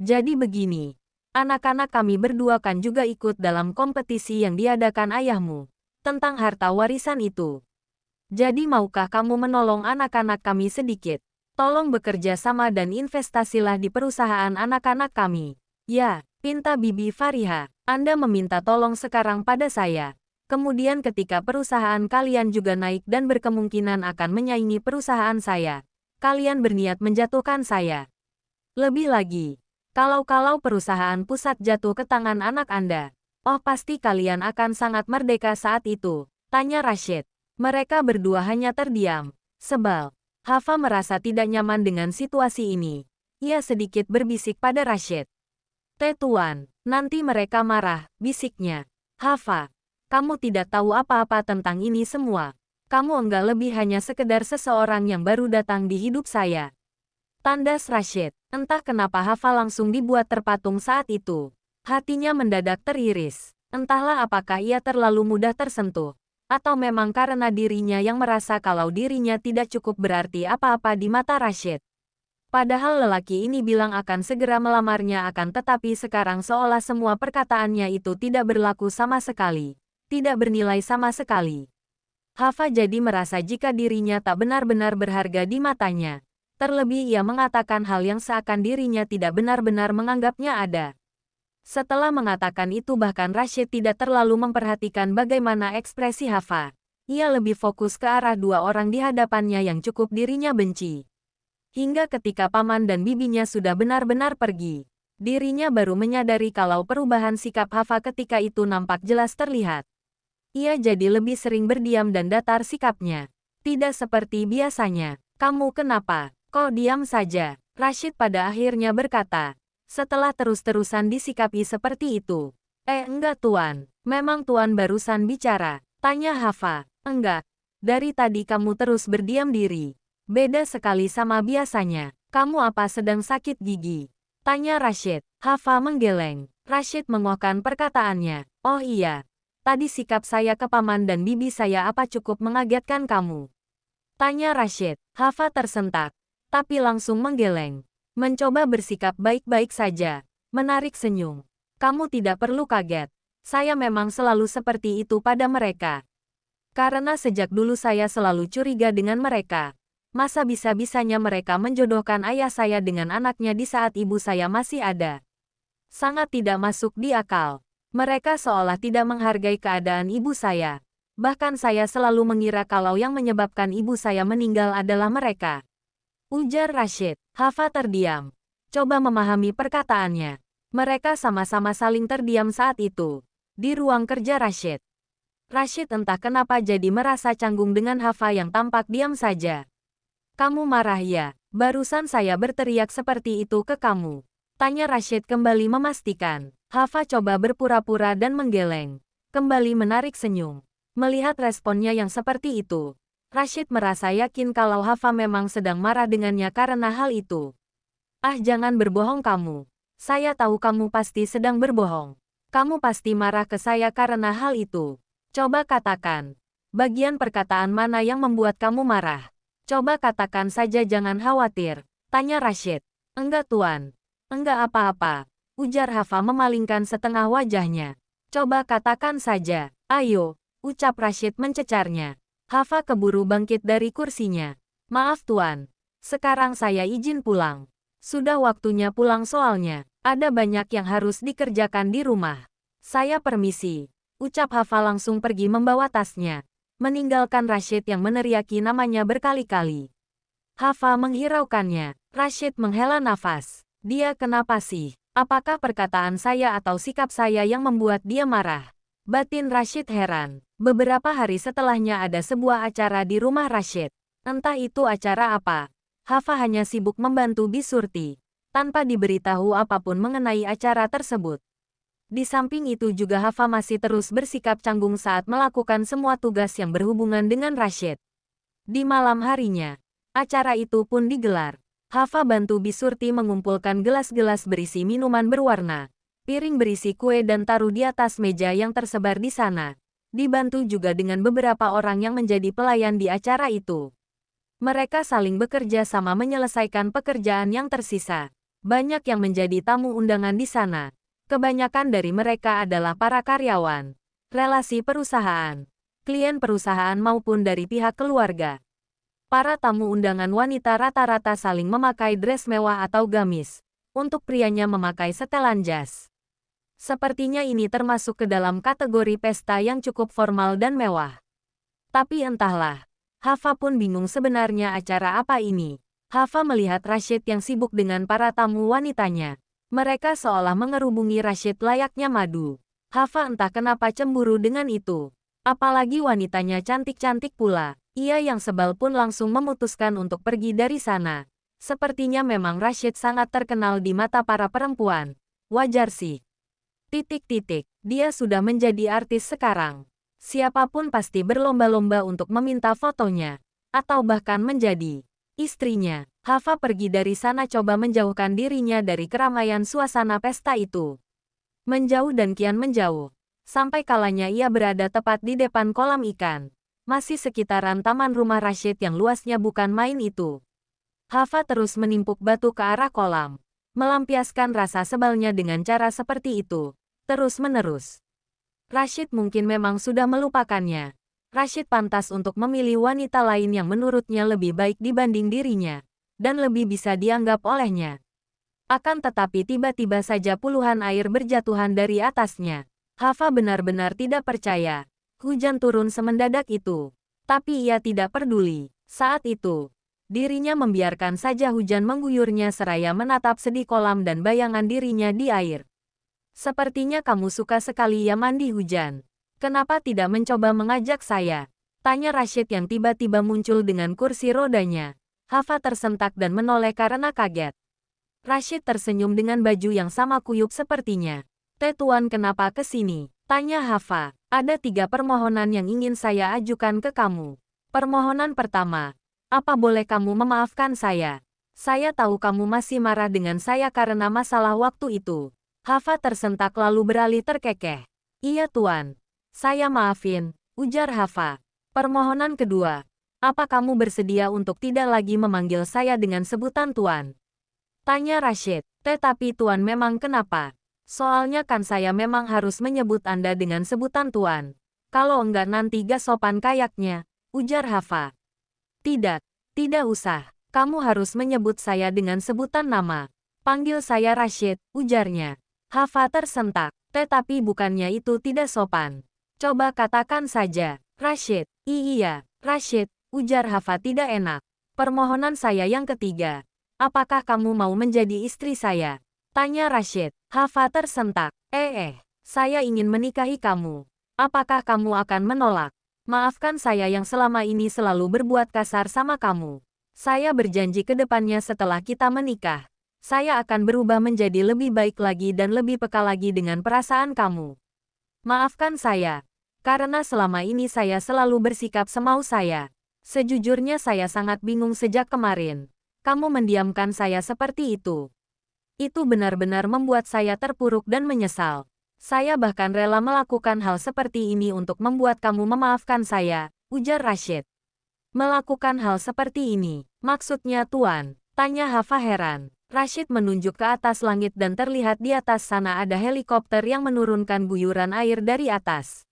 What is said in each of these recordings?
Jadi begini, anak-anak kami berdua kan juga ikut dalam kompetisi yang diadakan ayahmu tentang harta warisan itu. Jadi maukah kamu menolong anak-anak kami sedikit? Tolong bekerja sama dan investasilah di perusahaan anak-anak kami. Ya, pinta Bibi Fariha, Anda meminta tolong sekarang pada saya. Kemudian ketika perusahaan kalian juga naik dan berkemungkinan akan menyaingi perusahaan saya, kalian berniat menjatuhkan saya. Lebih lagi, kalau perusahaan pusat jatuh ke tangan anak Anda, oh pasti kalian akan sangat merdeka saat itu, tanya Rashid. Mereka berdua hanya terdiam. Sebal. Hafa merasa tidak nyaman dengan situasi ini. Ia sedikit berbisik pada Rashid. Tuan, nanti mereka marah, bisiknya. Hafa, kamu tidak tahu apa-apa tentang ini semua. Kamu enggak lebih hanya sekedar seseorang yang baru datang di hidup saya. Tandas Rashid. Entah kenapa Hafa langsung dibuat terpatung saat itu. Hatinya mendadak teriris. Entahlah apakah ia terlalu mudah tersentuh, atau memang karena dirinya yang merasa kalau dirinya tidak cukup berarti apa-apa di mata Rashid. Padahal lelaki ini bilang akan segera melamarnya akan tetapi sekarang seolah semua perkataannya itu tidak berlaku sama sekali. Tidak bernilai sama sekali. Hafa jadi merasa jika dirinya tak benar-benar berharga di matanya. Terlebih ia mengatakan hal yang seakan dirinya tidak benar-benar menganggapnya ada. Setelah mengatakan itu bahkan Rashid tidak terlalu memperhatikan bagaimana ekspresi Hafa. Ia lebih fokus ke arah dua orang di hadapannya yang cukup dirinya benci. Hingga ketika paman dan bibinya sudah benar-benar pergi, dirinya baru menyadari kalau perubahan sikap Hafa ketika itu nampak jelas terlihat. Ia jadi lebih sering berdiam dan datar sikapnya. Tidak seperti biasanya. Kamu kenapa? Kok diam saja? Rashid pada akhirnya berkata. Setelah terus-terusan disikapi seperti itu. Enggak tuan. Memang tuan barusan bicara. Tanya Hafa. Enggak. Dari tadi kamu terus berdiam diri. Beda sekali sama biasanya. Kamu apa sedang sakit gigi? Tanya Rashid. Hafa menggeleng. Rashid mengohkan perkataannya. Oh iya. Tadi sikap saya ke paman dan bibi saya apa cukup mengagetkan kamu? Tanya Rashid. Hafa tersentak. Tapi langsung menggeleng. Mencoba bersikap baik-baik saja. Menarik senyum. Kamu tidak perlu kaget. Saya memang selalu seperti itu pada mereka. Karena sejak dulu saya selalu curiga dengan mereka. Masa bisa-bisanya mereka menjodohkan ayah saya dengan anaknya di saat ibu saya masih ada? Sangat tidak masuk di akal. Mereka seolah tidak menghargai keadaan ibu saya. Bahkan saya selalu mengira kalau yang menyebabkan ibu saya meninggal adalah mereka. Ujar Rashid. Hafa terdiam. Coba memahami perkataannya. Mereka sama-sama saling terdiam saat itu. Di ruang kerja Rashid. Rashid entah kenapa jadi merasa canggung dengan Hafa yang tampak diam saja. Kamu marah ya? Barusan saya berteriak seperti itu ke kamu. Tanya Rashid kembali memastikan. Hafa coba berpura-pura dan menggeleng. Kembali menarik senyum. Melihat responnya yang seperti itu. Rashid merasa yakin kalau Hafa memang sedang marah dengannya karena hal itu. Jangan berbohong kamu. Saya tahu kamu pasti sedang berbohong. Kamu pasti marah ke saya karena hal itu. Coba katakan. Bagian perkataan mana yang membuat kamu marah? Coba katakan saja jangan khawatir. Tanya Rashid. Enggak tuan. Enggak apa-apa. Ujar Hafa memalingkan setengah wajahnya. Coba katakan saja. Ayo. Ucap Rashid mencecarnya. Hafa keburu bangkit dari kursinya. Maaf tuan. Sekarang saya izin pulang. Sudah waktunya pulang soalnya. Ada banyak yang harus dikerjakan di rumah. Saya permisi. Ucap Hafa langsung pergi membawa tasnya. Meninggalkan Rashid yang meneriaki namanya berkali-kali. Hafa menghiraukannya. Rashid menghela nafas. Dia kenapa sih? Apakah perkataan saya atau sikap saya yang membuat dia marah? Batin Rashid heran. Beberapa hari setelahnya ada sebuah acara di rumah Rashid. Entah itu acara apa. Hafa hanya sibuk membantu Bisurti. Tanpa diberitahu apapun mengenai acara tersebut. Di samping itu juga Hafa masih terus bersikap canggung saat melakukan semua tugas yang berhubungan dengan Rashid. Di malam harinya, acara itu pun digelar. Hafa bantu Bisurti mengumpulkan gelas-gelas berisi minuman berwarna. Piring berisi kue dan taruh di atas meja yang tersebar di sana. Dibantu juga dengan beberapa orang yang menjadi pelayan di acara itu. Mereka saling bekerja sama menyelesaikan pekerjaan yang tersisa. Banyak yang menjadi tamu undangan di sana. Kebanyakan dari mereka adalah para karyawan, relasi perusahaan, klien perusahaan maupun dari pihak keluarga. Para tamu undangan wanita rata-rata saling memakai dress mewah atau gamis. Untuk prianya memakai setelan jas. Sepertinya ini termasuk ke dalam kategori pesta yang cukup formal dan mewah. Tapi entahlah, Hava pun bingung sebenarnya acara apa ini. Hava melihat Rashid yang sibuk dengan para tamu wanitanya. Mereka seolah mengerubungi Rashid layaknya madu. Hava entah kenapa cemburu dengan itu. Apalagi wanitanya cantik-cantik pula. Ia yang sebal pun langsung memutuskan untuk pergi dari sana. Sepertinya memang Rashid sangat terkenal di mata para perempuan. Wajar sih. Dia sudah menjadi artis sekarang. Siapapun pasti berlomba-lomba untuk meminta fotonya. Atau bahkan menjadi istrinya. Hava pergi dari sana coba menjauhkan dirinya dari keramaian suasana pesta itu. Menjauh dan kian menjauh. Sampai kalanya ia berada tepat di depan kolam ikan. Masih sekitaran taman rumah Rashid yang luasnya bukan main itu. Hava terus menimpuk batu ke arah kolam. Melampiaskan rasa sebalnya dengan cara seperti itu. Terus-menerus. Rashid mungkin memang sudah melupakannya. Rashid pantas untuk memilih wanita lain yang menurutnya lebih baik dibanding dirinya. Dan lebih bisa dianggap olehnya. Akan tetapi tiba-tiba saja puluhan air berjatuhan dari atasnya. Hava benar-benar tidak percaya. Hujan turun semendadak itu. Tapi ia tidak peduli. Saat itu, dirinya membiarkan saja hujan mengguyurnya seraya menatap sedih kolam dan bayangan dirinya di air. Sepertinya kamu suka sekali ya mandi hujan. Kenapa tidak mencoba mengajak saya? Tanya Rashid yang tiba-tiba muncul dengan kursi rodanya. Hava tersentak dan menoleh karena kaget. Rashid tersenyum dengan baju yang sama kuyup sepertinya. Tuan kenapa ke sini? Tanya Hava. Ada 3 permohonan yang ingin saya ajukan ke kamu. Permohonan pertama. Apa boleh kamu memaafkan saya? Saya tahu kamu masih marah dengan saya karena masalah waktu itu. Hava tersentak lalu beralih terkekeh. Iya tuan. Saya maafin, ujar Hava. Permohonan kedua. Apa kamu bersedia untuk tidak lagi memanggil saya dengan sebutan tuan? Tanya Rashid. Tetapi tuan memang kenapa? Soalnya kan saya memang harus menyebut Anda dengan sebutan tuan. Kalau enggak nanti gak sopan kayaknya, ujar Hava. Tidak usah. Kamu harus menyebut saya dengan sebutan nama. Panggil saya Rashid, ujarnya. Hava tersentak. Tetapi bukannya itu tidak sopan. Coba katakan saja, Rashid. Iya, Rashid. Ujar Hava tidak enak. Permohonan saya yang ketiga. Apakah kamu mau menjadi istri saya? Tanya Rashid. Hava tersentak. Saya ingin menikahi kamu. Apakah kamu akan menolak? Maafkan saya yang selama ini selalu berbuat kasar sama kamu. Saya berjanji ke depannya setelah kita menikah. Saya akan berubah menjadi lebih baik lagi dan lebih peka lagi dengan perasaan kamu. Maafkan saya. Karena selama ini saya selalu bersikap semau saya. Sejujurnya saya sangat bingung sejak kemarin. Kamu mendiamkan saya seperti itu. Itu benar-benar membuat saya terpuruk dan menyesal. Saya bahkan rela melakukan hal seperti ini untuk membuat kamu memaafkan saya, ujar Rashid. Melakukan hal seperti ini, maksudnya tuan? Tanya Hava heran. Rashid menunjuk ke atas langit dan terlihat di atas sana ada helikopter yang menurunkan guyuran air dari atas.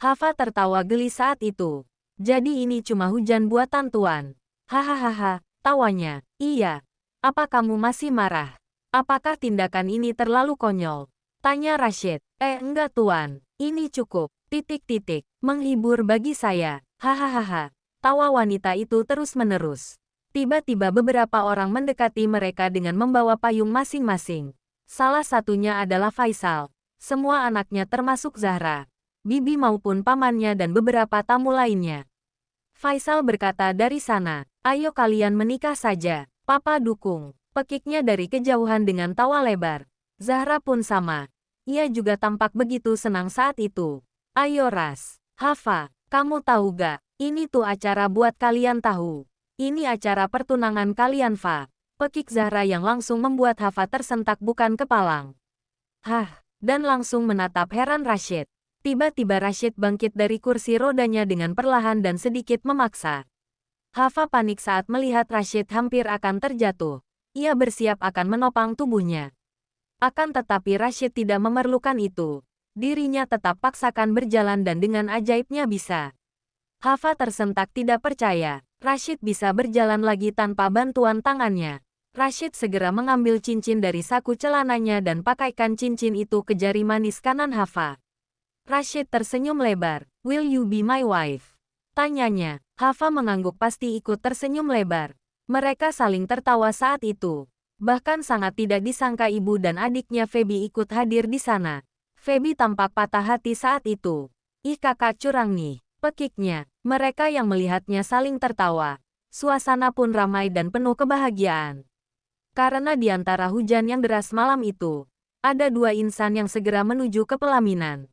Hava tertawa geli saat itu. Jadi ini cuma hujan buatan tuan. Hahaha, tawanya. Iya. Apa kamu masih marah? Apakah tindakan ini terlalu konyol? Tanya Rashid. Enggak tuan. Ini cukup. Menghibur bagi saya. Hahaha. Tawa wanita itu terus-menerus. Tiba-tiba beberapa orang mendekati mereka dengan membawa payung masing-masing. Salah satunya adalah Faisal. Semua anaknya termasuk Zahra, bibi maupun pamannya dan beberapa tamu lainnya. Faisal berkata dari sana, ayo kalian menikah saja, papa dukung. Pekiknya dari kejauhan dengan tawa lebar. Zahra pun sama. Ia juga tampak begitu senang saat itu. Ayo Ras, Hava, kamu tahu gak, ini tuh acara buat kalian tahu. Ini acara pertunangan kalian Fa. Pekik Zahra yang langsung membuat Hava tersentak bukan kepalang. Dan langsung menatap heran Rashid. Tiba-tiba Rashid bangkit dari kursi rodanya dengan perlahan dan sedikit memaksa. Hava panik saat melihat Rashid hampir akan terjatuh. Ia bersiap akan menopang tubuhnya. Akan tetapi Rashid tidak memerlukan itu. Dirinya tetap paksakan berjalan dan dengan ajaibnya bisa. Hava tersentak tidak percaya. Rashid bisa berjalan lagi tanpa bantuan tangannya. Rashid segera mengambil cincin dari saku celananya dan pakaikan cincin itu ke jari manis kanan Hava. Rashid tersenyum lebar. "Will you be my wife?" tanyanya. Hava mengangguk pasti ikut tersenyum lebar. Mereka saling tertawa saat itu. Bahkan sangat tidak disangka ibu dan adiknya Feby ikut hadir di sana. Feby tampak patah hati saat itu. "Ih kakak curang nih," pekiknya. Mereka yang melihatnya saling tertawa. Suasana pun ramai dan penuh kebahagiaan. Karena di antara hujan yang deras malam itu, ada dua insan yang segera menuju ke pelaminan.